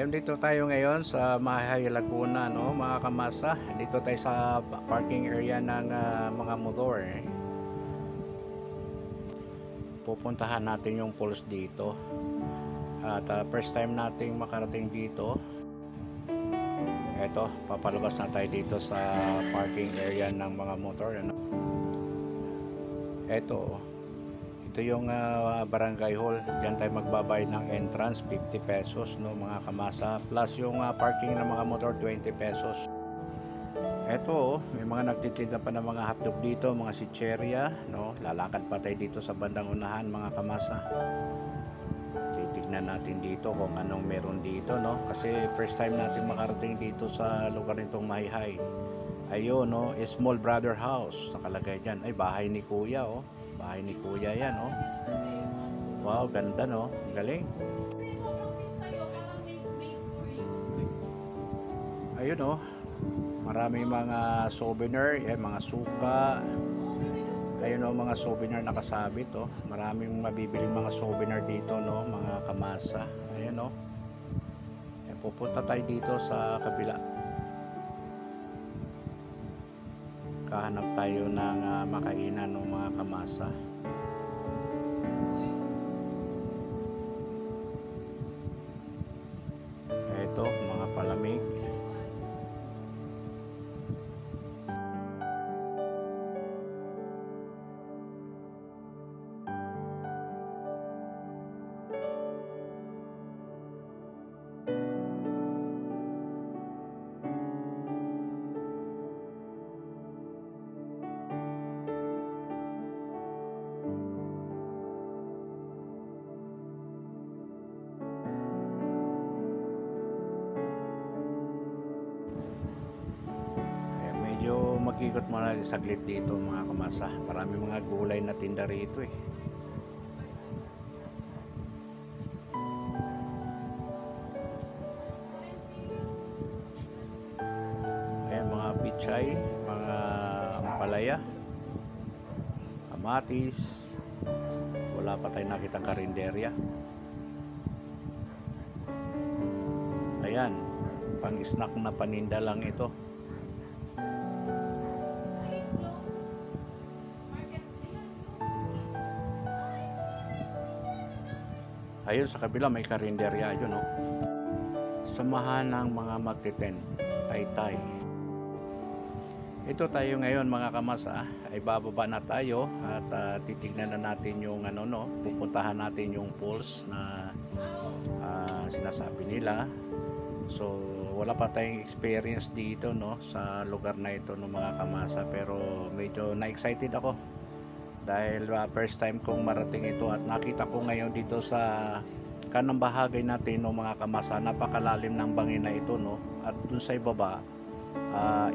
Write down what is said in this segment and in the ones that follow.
Ayun, dito tayo ngayon sa Mahay Laguna, no, mga kamasa. Dito tayo sa parking area ng mga motor. Pupuntahan natin yung pools dito. At first time nating makarating dito. Eto, papalabas na tayo dito sa parking area ng mga motor. Ano? Ito yung barangay hall. Diyan tayo magbabayad ng entrance, 50 pesos, no, mga kamasa. Plus yung parking ng mga motor, 20 pesos. Eto, may mga nagtitinda pa ng mga hotdog dito, mga chicheria, no. Lalakad pa tayo dito sa bandang unahan, mga kamasa. Titignan natin dito kung anong meron dito, no. Kasi first time natin makarating dito sa lugar nitong Mayhay. Ayun, no, Small Brother House nakalagay diyan. Ay, bahay ni Kuya, oh. Bahay ni Kuya yan, oh. Wow, ganda, no? Galing. Ayun, oh. Maraming mga souvenir, mga suka. Ayun, oh, mga souvenir nakasabit, oh. Maraming mabibiling mga souvenir dito, no, mga kamasa. Ayun, oh. Pupunta tayo dito sa kabila. Kahanap tayo ng makainan ng mga kamasa. Ito, mga palamig. Medyo mag-ikot muna natin saglit dito, mga kamasa. Marami mga gulay na tinda rito, eh. Ayan, mga pichay, mga ampalaya, kamatis. Wala pa tayong nakitang karinderya. Ayan, pang snack na paninda lang ito. Ayun, sa kabila may karinderya, yun, oh. Samahan ng mga magtiten, Taytay. Ito tayo ngayon, mga kamasa, ay bababa na tayo at titignan na natin yung pupuntahan natin yung pools na sinasabi nila. So wala pa tayong experience dito, no, sa lugar na ito, no, mga kamasa, pero medyo na-excited ako dahil first time kong marating ito at nakita ko ngayon dito sa kanang bahagi natin, no, mga kamasa. Napakalalim ng bangin na ito, no, at dun sa ibaba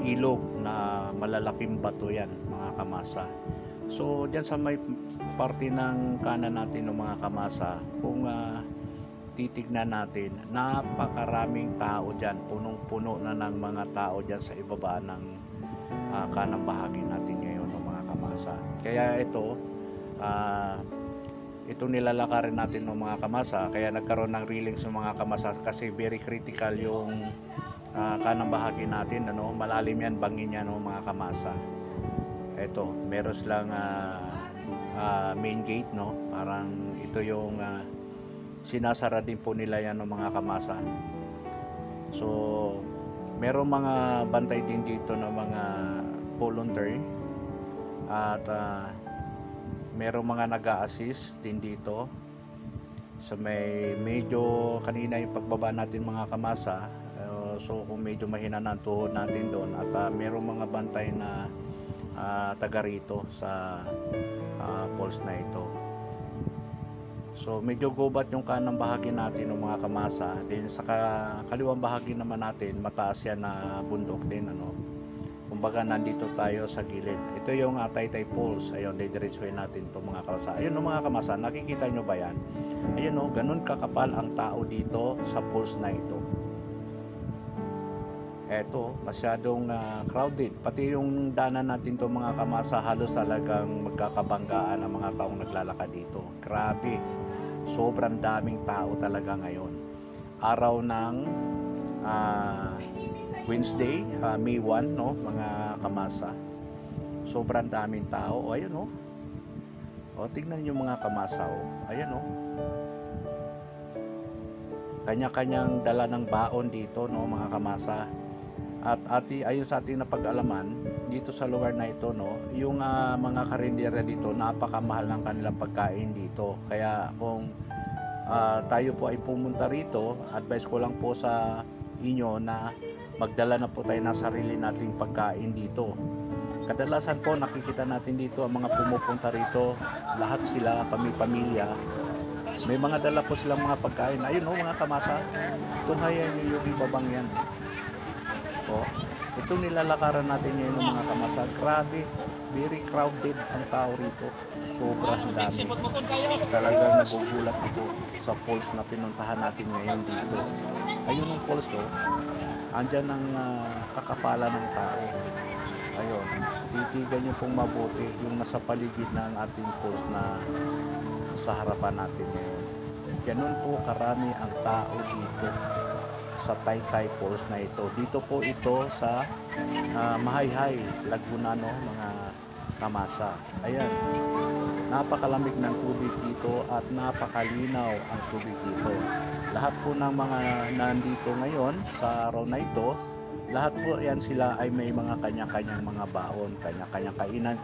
ilog na malalaking bato yan, mga kamasa. So dyan sa may parte ng kanan natin, no, mga kamasa, kung titignan natin, napakaraming tao dyan, punong-puno na ng mga tao dyan sa ibaba ng kanang bahagi natin ngayon, no, mga kamasa. Kaya ito nilalakarin natin, no, mga kamasa. Kaya nagkaroon ng reeling sa mga kamasa kasi very critical yung kanang bahagi natin, ano, malalim yan, bangin yan, no, mga kamasa. Ito, meron silang main gate, no, parang ito yung sinasara din po nila yan, no, mga kamasa. So meron mga bantay din dito na mga volunteer at merong mga nag-a-assist din dito. So may medyo kanina yung pagbaba natin, mga kamasa, so kung medyo mahina na ang tuhod natin doon at merong mga bantay na taga rito sa pools na ito. So medyo gubat yung kanang bahagi natin, ng mga kamasa. Din sa kaliwang bahagi naman natin, mataas yan na bundok din, ano. Kumbaga nandito tayo sa gilid. Ito yung Taytay Pools. Ayun, didiretsuhin natin to, mga kamasa. Ayun, no, mga kamasa, nakikita nyo ba yan? Ayun, no, ganun kakapal ang tao dito sa pools na ito. Eto, masyadong crowded. Pati yung daanan natin to, mga kamasa, halos talagang magkakabanggaan ang mga taong naglalakad dito. Grabe, sobrang daming tao talaga ngayon. araw ng Wednesday, May 1, no, mga kamasa. Sobrang daming tao. O, ayun, oh. O, tingnan niyo mga kamasa, oh. Ayan, oh. Kanya-kanyang dala ng baon dito, no, mga kamasa. At ayon sa ating napag-alaman dito sa lugar na ito, no, yung mga karindera dito, napakamahal ng kanilang pagkain dito. Kaya kung tayo po ay pumunta rito, advice ko lang po sa inyo na magdala na po tayo ng sarili nating pagkain dito. Kadalasan po nakikita natin dito ang mga pumupunta rito, lahat sila, pamilya, may mga dala po silang mga pagkain. Ayun, oh, mga kamasa, tunghayan nyo yung ibabang yan. O, itong nilalakaran natin ngayon ng mga kamasa, grabe, very crowded ang tao rito. Sobrang dami. Talagang nagugulat ako sa falls na pinuntahan natin ngayon dito. Ayun ang falls, oh. Andyan ang kakapalan ng tao. Ayun, titigan nyo pong mabuti yung nasa paligid ng ating falls na sa harapan natin ngayon. Ganun po karami ang tao dito sa Taytay Falls na ito. Dito po ito sa Mahayhay, Laguna, no, mga kamasa. Ayan, napakalamig ng tubig dito at napakalinaw ang tubig dito. Lahat po ng mga nandito ngayon sa araw na ito, lahat po yan sila ay may mga kanya-kanyang mga baon, kanya-kanyang kainan.